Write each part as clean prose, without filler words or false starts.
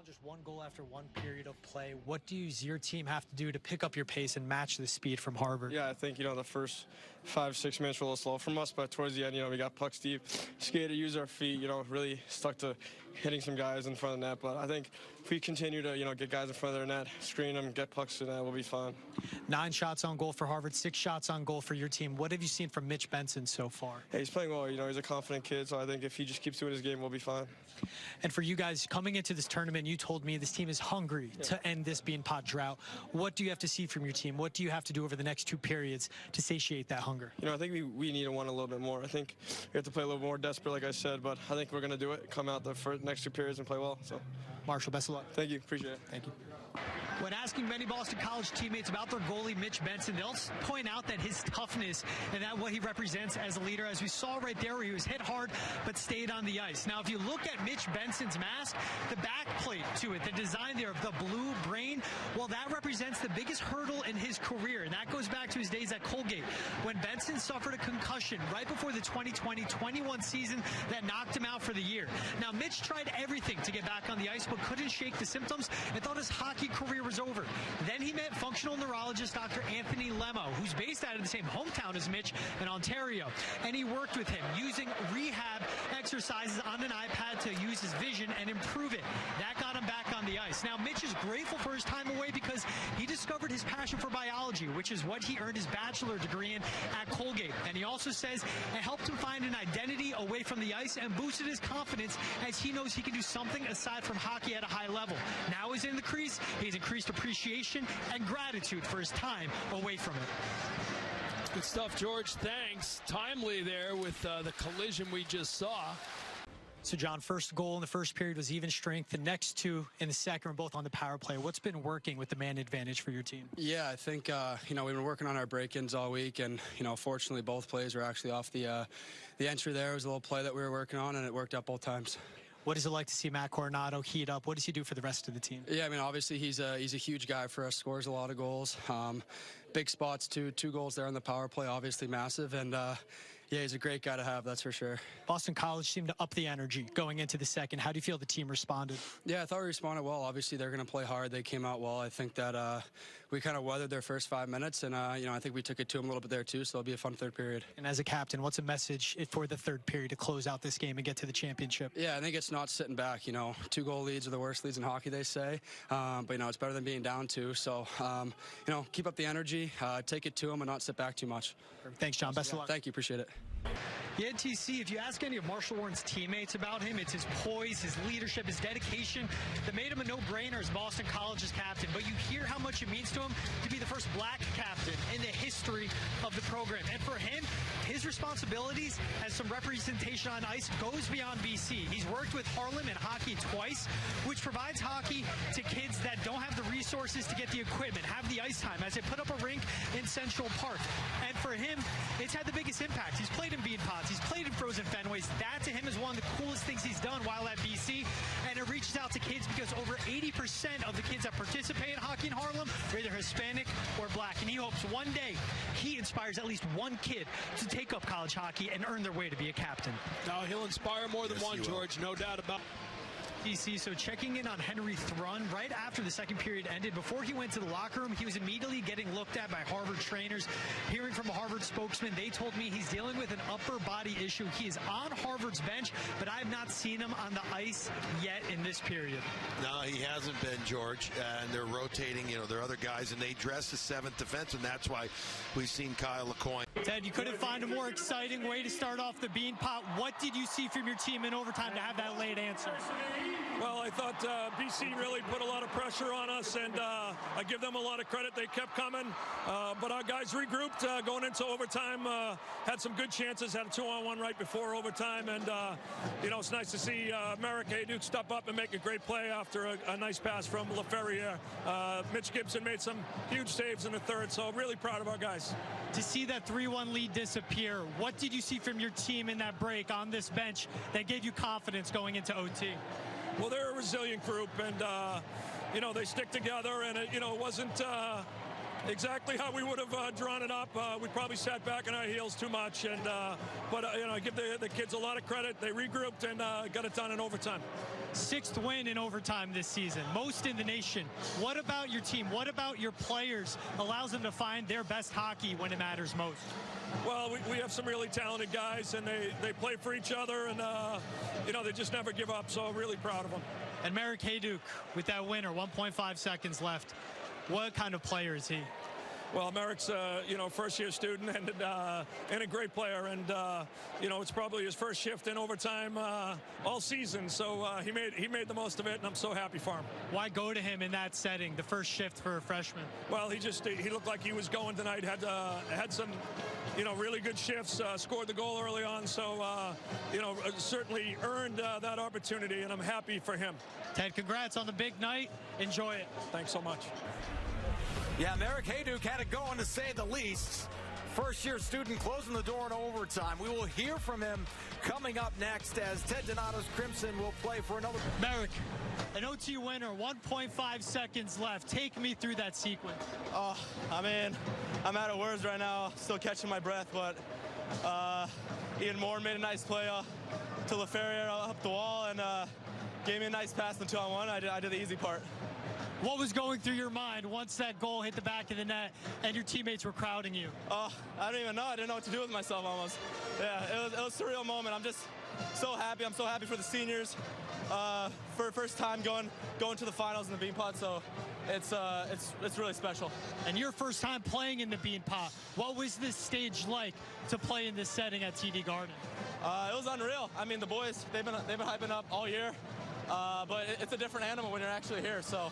Just one goal after one period of play. What does your team have to do to pick up your pace and match the speed from Harvard? Yeah, I think, the first 5-6 minutes were a little slow from us, but towards the end, we got pucks deep, skated, used our feet, really stuck to hitting some guys in front of the net. But I think if we continue to, get guys in front of their net, screen them, get pucks to the net, we'll be fine. 9 shots on goal for Harvard, 6 shots on goal for your team. What have you seen from Mitch Benson so far? Hey, he's playing well. He's a confident kid, so I think if he just keeps doing his game, we'll be fine. And for you guys, coming into this tournament, you told me this team is hungry to end this Beanpot drought. What do you have to see from your team? What do you have to do over the next 2 periods to satiate that hunger? I think we need to want a little bit more. I think we have to play a little more desperate, like I said, but I think we're going to do it, come out the next 2 periods and play well. So, Marshall, best of luck. Thank you. Appreciate it. Thank you. When asking many Boston College teammates about their goalie, Mitch Benson, they'll point out that his toughness and that what he represents as a leader, as we saw right there where he was hit hard but stayed on the ice. Now, if you look at Mitch Benson's mask, the back plate to it, the design there of the blue brain, well, that represents the biggest hurdle in his career, and that goes back to his days at Colgate when Benson suffered a concussion right before the 2020-21 season that knocked him out for the year. Now, Mitch tried everything to get back on the ice but couldn't shake the symptoms and thought his hockey career was over. Then he met functional neurologist Dr. Anthony Lemo, who's based out of the same hometown as Mitch in Ontario, and he worked with him using rehab exercises on an iPad to use his vision and improve it. That got him back on the ice. Now, Mitch is grateful for his time away because he discovered his passion for biology, which is what he earned his bachelor degree in at Colgate. And he also says it helped him find an identity away from the ice and boosted his confidence as he knows he can do something aside from hockey at a high level. Now he's in the crease, he's increased appreciation and gratitude for his time away from it. Good stuff, George. Thanks. Timely there with the collision we just saw. So, John, first goal in the first period was even strength. The next 2 in the second were both on the power play. What's been working with the man advantage for your team? Yeah, I think, we've been working on our break-ins all week, and, fortunately both plays were actually off the entry there. It was a little play that we were working on, and it worked out both times. What is it like to see Matt Coronado heat up? What does he do for the rest of the team? Yeah, obviously he's a huge guy for us, scores a lot of goals. Big spots, 2 goals there on the power play, obviously massive, and yeah, he's a great guy to have, that's for sure. Boston College seemed to up the energy going into the second. How do you feel the team responded? Yeah, I thought we responded well. Obviously, they're going to play hard. They came out well. I think that we kind of weathered their first 5 minutes, and, I think we took it to them a little bit there, too, so it'll be a fun third period. And as a captain, what's a message for the third period to close out this game and get to the championship? Yeah, I think it's not sitting back. 2-goal leads are the worst leads in hockey, they say. But, it's better than being down 2. So, keep up the energy, take it to them, and not sit back too much. Thanks, John. Best of luck. Thank you. Appreciate it. Yeah, TC, if you ask any of Marshall Warren's teammates about him, it's his poise, his leadership, his dedication that made him a no-brainer as Boston College's captain. But you hear how much it means to him to be the first black captain in the history of the program. And for him, his responsibilities as some representation on ice goes beyond BC. He's worked with Harlem in hockey twice, which provides hockey to kids that don't have the resources to get the equipment, have the ice time, as they put up a rink in Central Park. And for him, it's had the biggest impact. He's played in Beanpots. He's played in frozen Fenways. That, to him, is one of the coolest things he's done while at BC. And it reaches out to kids because over 80% of the kids that participate in hockey in Harlem are either Hispanic or black. And he hopes one day he inspires at least one kid to take up college hockey and earn their way to be a captain. Now, he'll inspire more than one, George, no doubt about it. DC, so checking in on Henry Thrun right after the second period ended. Before he went to the locker room, he was immediately getting looked at by Harvard trainers. Hearing from a Harvard spokesman, they told me he's dealing with an upper body issue. He is on Harvard's bench, but I have not seen him on the ice yet in this period. No, he hasn't been, George, and they're rotating, there are other guys, and they dress the 7th defense, and that's why we've seen Kyle LaCoin. Ted, you couldn't find a more exciting way to start off the Beanpot. What did you see from your team in overtime to have that late answer? Well, I thought BC really put a lot of pressure on us, and I give them a lot of credit. They kept coming, but our guys regrouped going into overtime, had some good chances, had a 2-on-1 right before overtime, and, it's nice to see Merrick Hayduke step up and make a great play after a nice pass from LaFerriere. Mitch Gibson made some huge saves in the third, so really proud of our guys. To see that 3-1 lead disappear, what did you see from your team in that break on this bench that gave you confidence going into OT? Well, they're a resilient group, and, they stick together, and, it wasn't exactly how we would have drawn it up. We probably sat back on our heels too much, and but I give the kids a lot of credit. They regrouped and got it done in overtime. 6th win in overtime this season, most in the nation. What about your team? What about your players allows them to find their best hockey when it matters most? Well, we have some really talented guys, and they play for each other, and they just never give up. So really proud of them. And Merrick Hayduke with that winner, 1.5 seconds left. What kind of player is he? Well, Merrick's first-year student and a great player, and it's probably his first shift in overtime all season. So he made the most of it, and I'm so happy for him. Why go to him in that setting, the first shift for a freshman? Well, he looked like he was going tonight. Had some really good shifts. Scored the goal early on, so certainly earned that opportunity, and I'm happy for him. Ted, congrats on the big night. Enjoy it. Thanks so much. Yeah, Merrick Hayduke had it going, to say the least. First-year student closing the door in overtime. We will hear from him coming up next as Ted Donato's Crimson will play for another. Merrick, an OT winner, 1.5 seconds left. Take me through that sequence. Oh, I'm out of words right now. Still catching my breath, but Ian Moore made a nice play to LaFerriere up the wall and gave me a nice pass in 2-on-1. I did the easy part. What was going through your mind once that goal hit the back of the net and your teammates were crowding you? I don't even know. I didn't know what to do with myself almost. Yeah, it was a surreal moment. I'm just so happy. I'm so happy for the seniors. For first time going to the finals in the Beanpot, so it's really special. And your first time playing in the Beanpot. What was this stage like to play in this setting at TD Garden? It was unreal. The boys, they've been hyping up all year, but it's a different animal when you're actually here. So.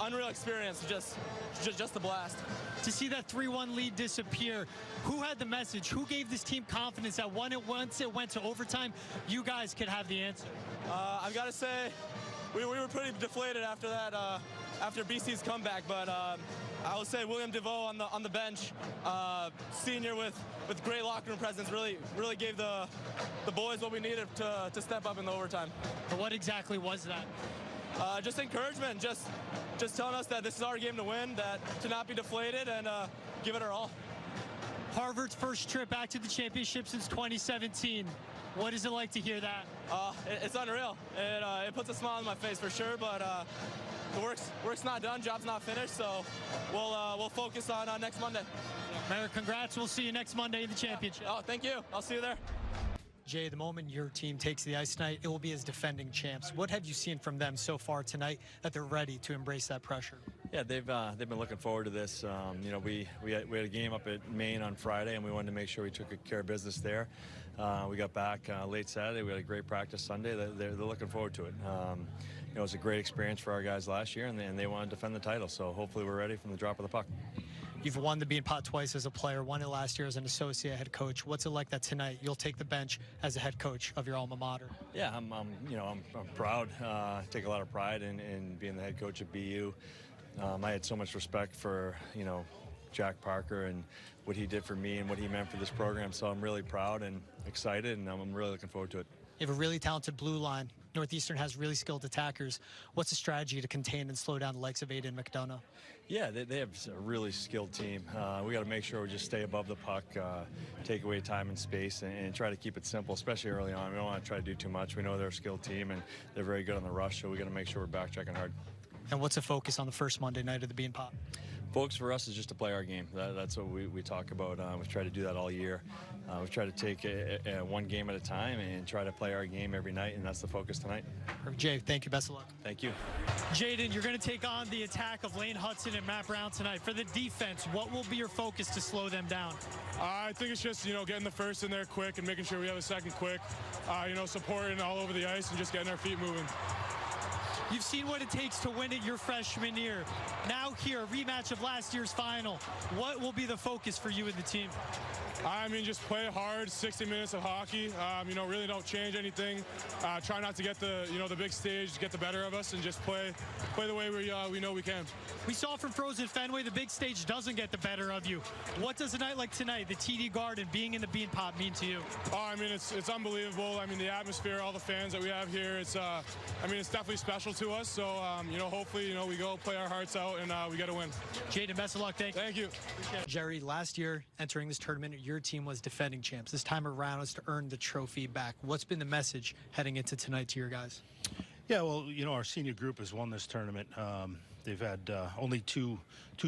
Unreal experience, just a blast. To see that 3-1 lead disappear, who had the message? Who gave this team confidence that once it went to overtime, you guys could have the answer? I've got to say, we were pretty deflated after that, after BC's comeback, but I will say William DeVoe on the bench, senior with great locker room presence, really gave the boys what we needed to step up in the overtime. But what exactly was that? Just encouragement, just telling us that this is our game to win, that to not be deflated and give it our all. Harvard's first trip back to the championship since 2017. What is it like to hear that? It's unreal. It puts a smile on my face for sure, but the work's not done, job's not finished, so we'll focus on next Monday. Merrick, congrats. We'll see you next Monday in the championship. Oh, thank you. I'll see you there. Jay, the moment your team takes the ice tonight, it will be as defending champs. What have you seen from them so far tonight that they're ready to embrace that pressure? Yeah, they've been looking forward to this. We had a game up at Maine on Friday, and we wanted to make sure we took care of business there. We got back late Saturday. We had a great practice Sunday. They're looking forward to it. It was a great experience for our guys last year, and they want to defend the title. So hopefully we're ready from the drop of the puck. You've won the Beanpot twice as a player, won it last year as an associate head coach. What's it like that tonight you'll take the bench as a head coach of your alma mater? Yeah, I'm proud. Take a lot of pride in being the head coach at BU. I had so much respect for Jack Parker and what he did for me and what he meant for this program. So I'm really proud and excited, and I'm really looking forward to it. You have a really talented blue line. Northeastern has really skilled attackers. What's the strategy to contain and slow down the likes of Aiden McDonough? Yeah, they have a really skilled team. We got to make sure we just stay above the puck, take away time and space, and try to keep it simple, especially early on. We don't want to try to do too much. We know they're a skilled team, and they're very good on the rush, so we got to make sure we're backchecking hard. And what's the focus on the first Monday night of the Beanpot? Focus for us is just to play our game. That's what we talk about. We've tried to do that all year. We've tried to take one game at a time and try to play our game every night, and that's the focus tonight. Jay, thank you. Best of luck. Thank you. Jaden, you're going to take on the attack of Lane Hudson and Matt Brown tonight. For the defense, what will be your focus to slow them down? I think it's just, getting the first in there quick and making sure we have a second quick, supporting all over the ice and just getting our feet moving. You've seen what it takes to win it your freshman year. Now here, a rematch of last year's final. What will be the focus for you and the team? I mean, just play hard, 60 minutes of hockey. You know, really don't change anything. Try not to get the big stage get the better of us, and just play the way we know we can. We saw from Frozen Fenway, the big stage doesn't get the better of you. What does a night like tonight, the TD Garden, being in the Beanpot, mean to you? Oh, I mean, it's unbelievable. I mean, the atmosphere, all the fans that we have here, it's definitely special to us. So, you know, hopefully, you know, we go play our hearts out and we get a win. Jaden, best of luck. Thank you. Jerry, last year entering this tournament, your team was defending champs. This time around is to earn the trophy back. What's been the message heading into tonight to your guys? Yeah, well, you know, our senior group has won this tournament. They've had only two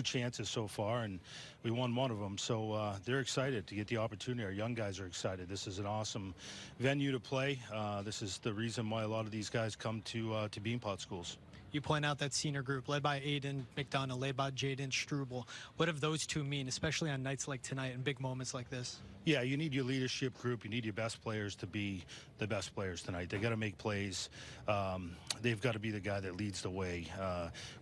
chances so far, and we won one of them. So they're excited to get the opportunity. Our young guys are excited. This is an awesome venue to play. This is the reason why a lot of these guys come to Beanpot schools. You point out that senior group led by Aiden McDonough, led by Jaden Struble. What do those two mean, especially on nights like tonight and big moments like this? Yeah, you need your leadership group. You need your best players to be the best players tonight. They got to make plays. They've got to be the guy that leads the way.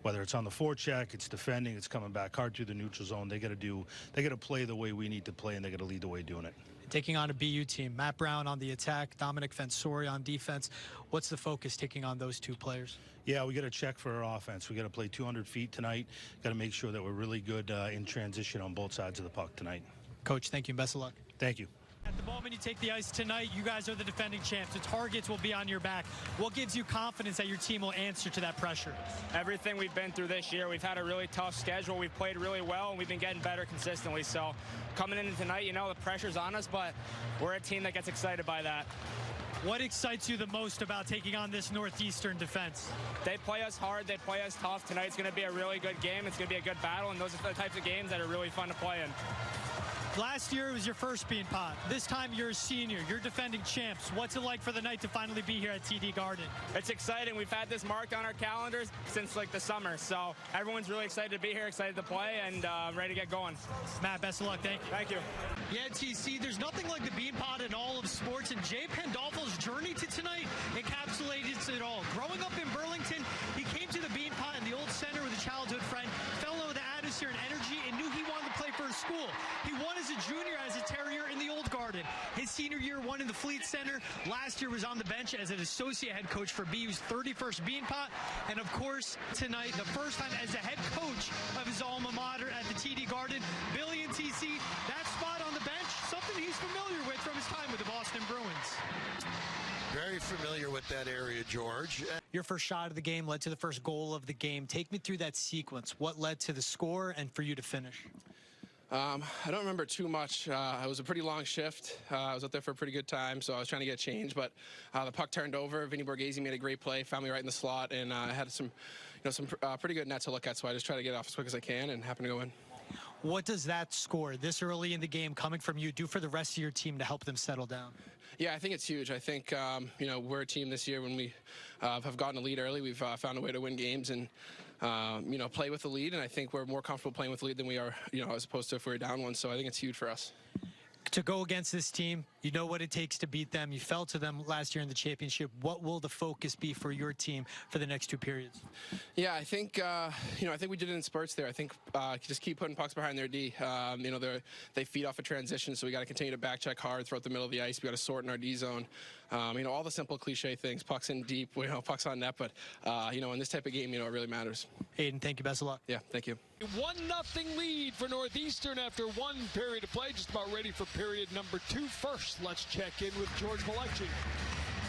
Whether it's on the forecheck, it's defending, it's coming back hard through the neutral zone. They got to play the way we need to play, and they got to lead the way doing it. Taking on a BU team, Matt Brown on the attack, Dominic Fensori on defense. What's the focus taking on those two players? Yeah, we got to check for our offense. We got to play 200 feet tonight. Got to make sure that we're really good in transition on both sides of the puck tonight. Coach, thank you and best of luck. Thank you. At the moment you take the ice tonight, you guys are the defending champs. The targets will be on your back. What gives you confidence that your team will answer to that pressure? Everything we've been through this year. We've had a really tough schedule. We've played really well, and we've been getting better consistently. So coming into tonight, you know, the pressure's on us, but we're a team that gets excited by that. What excites you the most about taking on this Northeastern defense? They play us hard. They play us tough. Tonight's going to be a really good game. It's going to be a good battle, and those are the types of games that are really fun to play in. Last year it was your first Beanpot. This time you're a senior. You're defending champs. What's it like for the night to finally be here at TD Garden? It's exciting. We've had this marked on our calendars since like the summer. So everyone's really excited to be here, excited to play, and ready to get going. Matt, best of luck. Thank you. Thank you. Yeah, TC, there's nothing like the Beanpot in all of sports, and Jay Pandolfo's journey to tonight encapsulates it all. Growing up in Burlington, he came to the Beanpot in the old center with a childhood friend, fell in love with the atmosphere and energy, and knew he wanted to play for his school. He won as a junior as a Terrier in the old Garden. His senior year won in the Fleet Center. Last year was on the bench as an associate head coach for BU's 31st Beanpot. And of course, tonight, the first time as a head coach of his alma mater at the TD Garden. Billy and TC, that spot on the bench, something he's familiar with from his time with the Boston Bruins. Very familiar with that area, George. Your first shot of the game led to the first goal of the game. Take me through that sequence. What led to the score and for you to finish? I don't remember too much. It was a pretty long shift. I was out there for a pretty good time, so I was trying to get change, but the puck turned over. Vinny Borghese made a great play, found me right in the slot, and I had some pretty good net to look at, so I just tried to get off as quick as I can and happened to go in. What does that score this early in the game coming from you do for the rest of your team to help them settle down? Yeah, I think it's huge. I think, we're a team this year when we have gotten a lead early. We've found a way to win games and, play with the lead. And I think we're more comfortable playing with the lead than we are, as opposed to if we're down one. So I think it's huge for us. To go against this team, you know what it takes to beat them. You fell to them last year in the championship. What will the focus be for your team for the next two periods? Yeah, I think, I think we did it in spurts there. I think just keep putting pucks behind their D. They feed off a transition, so we got to continue to back check hard throughout the middle of the ice. We got to sort in our D zone. All the simple cliche things, pucks in deep, pucks on net. But, in this type of game, it really matters. Aiden, thank you. Best of luck. Yeah, thank you. 1-0 lead for Northeastern after one period of play. Just about ready for period number 2. First, let's check in with George Balekji.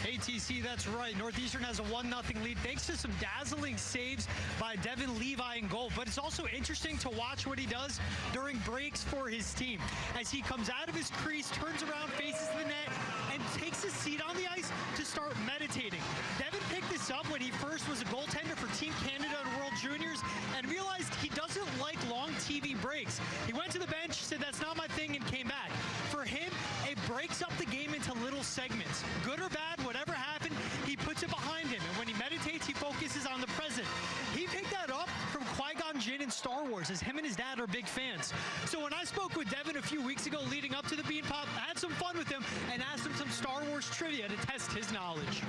ATC, that's right. Northeastern has a 1-0 lead thanks to some dazzling saves by Devin Levi in goal. But it's also interesting to watch what he does during breaks for his team. As he comes out of his crease, turns around, faces the net, and takes a seat on the ice to start meditating. Devin picked this up when he first was a goaltender for Team Canada and World Juniors and realized he doesn't like long TV breaks. He went to the bench, said that's not my thing, and came back. For him, it breaks up the game into little segments. Good or bad, whatever happened, he puts it behind him. And when he meditates, he focuses on the present. He picked that up from Qui-Gon Jinn in Star Wars, as him and his dad are big fans. So when I spoke with Devin a few weeks ago leading up to the Beanpot, I had some fun with him and asked him some Star Wars trivia to test his knowledge.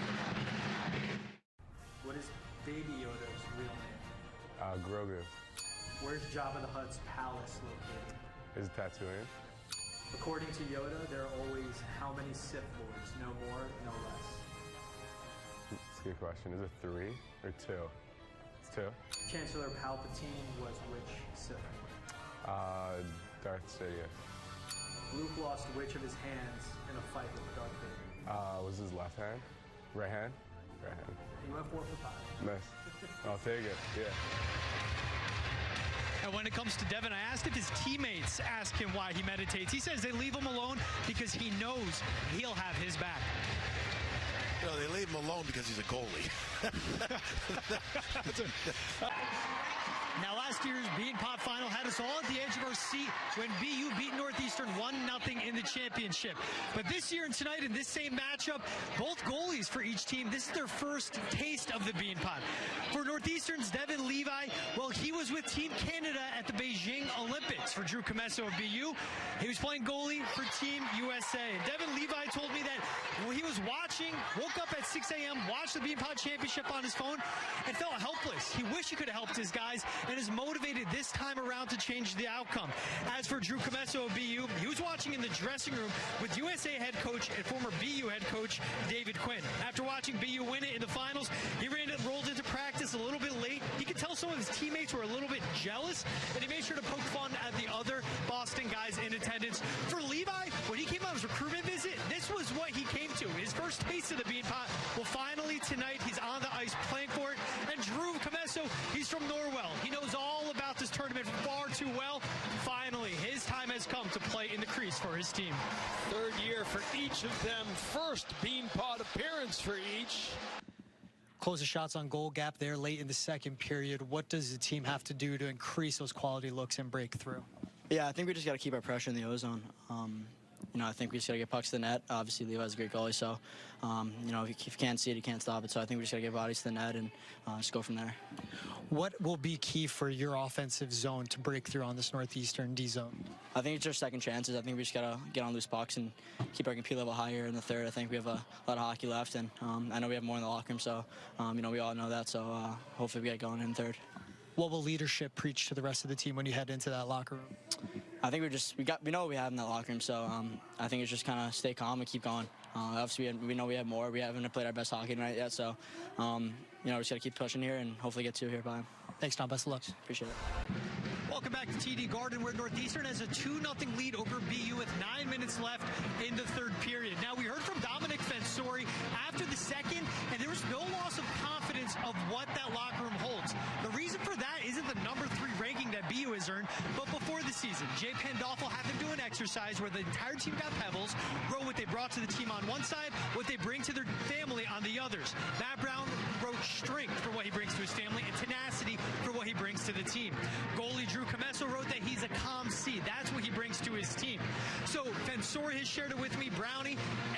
What is Baby Yoda's real name? Grogu. Where's Jabba the Hutt's palace located? Is Tatooine. According to Yoda, there are always how many Sith Lords? No more, no less. That's a good question. Is it 3 or 2? It's 2. Chancellor Palpatine was which Sith Lord? Darth Sidious. Luke lost which of his hands in a fight with Darth Vader? Was his left hand? Right hand? Right hand. He went 4 for 5. Nice. I'll take it, yeah. And when it comes to Devin, I asked if his teammates ask him why he meditates. He says they leave him alone because he knows he'll have his back. You know, they leave him alone because he's a goalie. Now, last year's Beanpot final had us all at the edge of our seat when BU beat Northeastern 1-0 in the championship. But this year and tonight in this same matchup, both goalies for each team, this is their first taste of the Beanpot. For Northeastern's Devin Levi, well, he was with Team Canada at the Beijing Olympics. For Drew Comesso of BU, he was playing goalie for Team USA. And Devin Levi told me that when he was watching, woke up at 6 a.m., watched the Beanpot championship on his phone, and felt helpless. He wished he could have helped his guys, and is motivated this time around to change the outcome. As for Drew Comesso of BU, he was watching in the dressing room with USA head coach and former BU head coach David Quinn. After watching BU win it in the finals, he rolled into practice a little bit late. He could tell some of his teammates were a little bit jealous, and he made sure to poke fun at the other Boston guys in attendance. For Levi, when he came on his recruitment visit, this was what he came to. His first taste of the Beanpot. Well, finally tonight, he's on the ice playing for it. And Drew Comesso, he's from Norwell. He knows all about this tournament far too well. Finally, his time has come to play in the crease for his team. Third year for each of them. First Beanpot appearance for each. Close the shots on goal gap there late in the second period. What does the team have to do to increase those quality looks and break through? Yeah, I think we just got to keep our pressure in the ozone. You know, I think we just got to get pucks to the net. Obviously, Levi's a great goalie, so, you know, if you can't see it, you can't stop it. So I think we just got to get bodies to the net and just go from there. What will be key for your offensive zone to break through on this Northeastern D zone? I think it's our second chances. I think we just got to get on loose pucks and keep our compete level higher in the third. I think we have a lot of hockey left, and I know we have more in the locker room, so, you know, we all know that. So hopefully we get going in third. What will leadership preach to the rest of the team when you head into that locker room? I think we know what we have in that locker room, so I think it's just kind of stay calm and keep going. Obviously, we know we have more. We haven't played our best hockey tonight yet, so you know, we just got to keep pushing here and hopefully get 2 here by him. Thanks, Tom. Best of luck. Appreciate it. Welcome back to TD Garden, where Northeastern has a 2-0 lead over BU with 9 minutes left in the third period. Now, we heard from Dominic Fensori after the second, and there was no loss of confidence of what that locker room holds. The reason for that isn't the number 3 ranking that BU has earned, but before the season, Jay Pandolfo had them do an exercise where the entire team got pebbles, wrote what they brought to the team on one side, what they bring to their family on the others. Matt Brown wrote strength for what he brings to his family and tenacity for what he brings to the team. Goalie Drew Comesso wrote that he's a calm sea. That's what he brings to his team. So Fensori has shared it with me, Brownie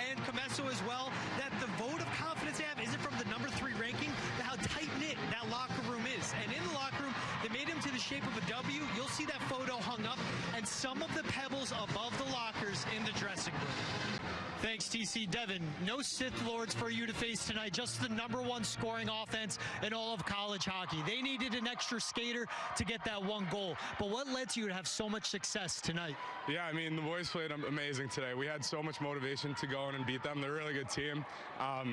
and Comesso as well, that the vote of confidence they have isn't from the number 3 ranking, but how tight-knit that locker room is. And in the locker room, they made him to the shape of a W. You'll see that photo hung up, and some of the pebbles above the lockers in the dressing room. Thanks, TC. Devin, no Sith Lords for you to face tonight, just the number 1 scoring offense in all of college hockey. They needed an extra skater to get that 1 goal. But what led to you to have so much success tonight? Yeah, I mean, the boys played amazing today. We had so much motivation to go in and beat them. They're a really good team.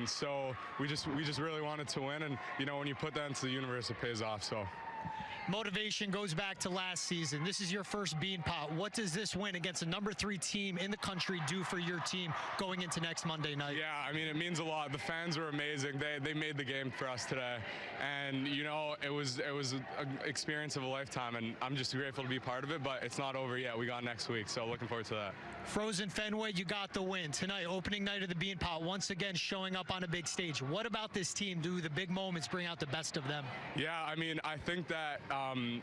So we just really wanted to win. And, you know, when you put that into the universe, it pays off. So. Motivation goes back to last season. This is your first Beanpot. What does this win against a number 3 team in the country do for your team going into next Monday night? Yeah, I mean, it means a lot. The fans were amazing. They made the game for us today. And, you know, it was an experience of a lifetime, and I'm just grateful to be part of it, but it's not over yet. We got next week, so looking forward to that. Frozen Fenway, you got the win. Tonight, opening night of the Beanpot, once again showing up on a big stage. What about this team? Do the big moments bring out the best of them? Yeah, I mean, I think that,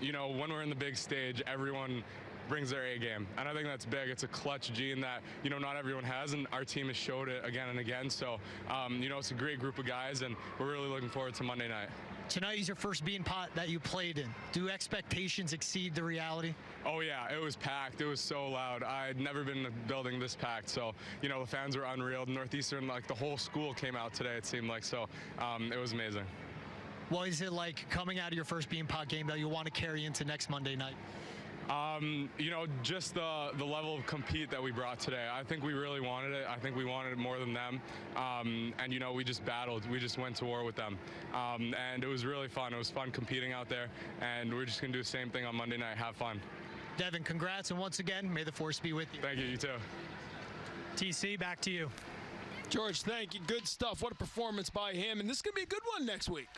you know, when we're in the big stage, everyone brings their A game, and I think that's big. It's a clutch gene that, you know, not everyone has, and our team has showed it again and again. So, you know, it's a great group of guys, and we're really looking forward to Monday night. Tonight is your first Beanpot that you played in. Do expectations exceed the reality? Oh yeah, it was packed. It was so loud. I'd never been in a building this packed. So, you know, the fans were unreal. Northeastern, like the whole school came out today, it seemed like. So it was amazing. What is it like coming out of your first Beanpot game that you want to carry into next Monday night? You know, just the level of compete that we brought today. I think we really wanted it. I think we wanted it more than them. And, you know, we just battled. We just went to war with them. And it was really fun. It was fun competing out there. And we're just going to do the same thing on Monday night. Have fun. Devin, congrats. And once again, may the force be with you. Thank you. You too. TC, back to you. George, thank you. Good stuff. What a performance by him. And this is going to be a good one next week.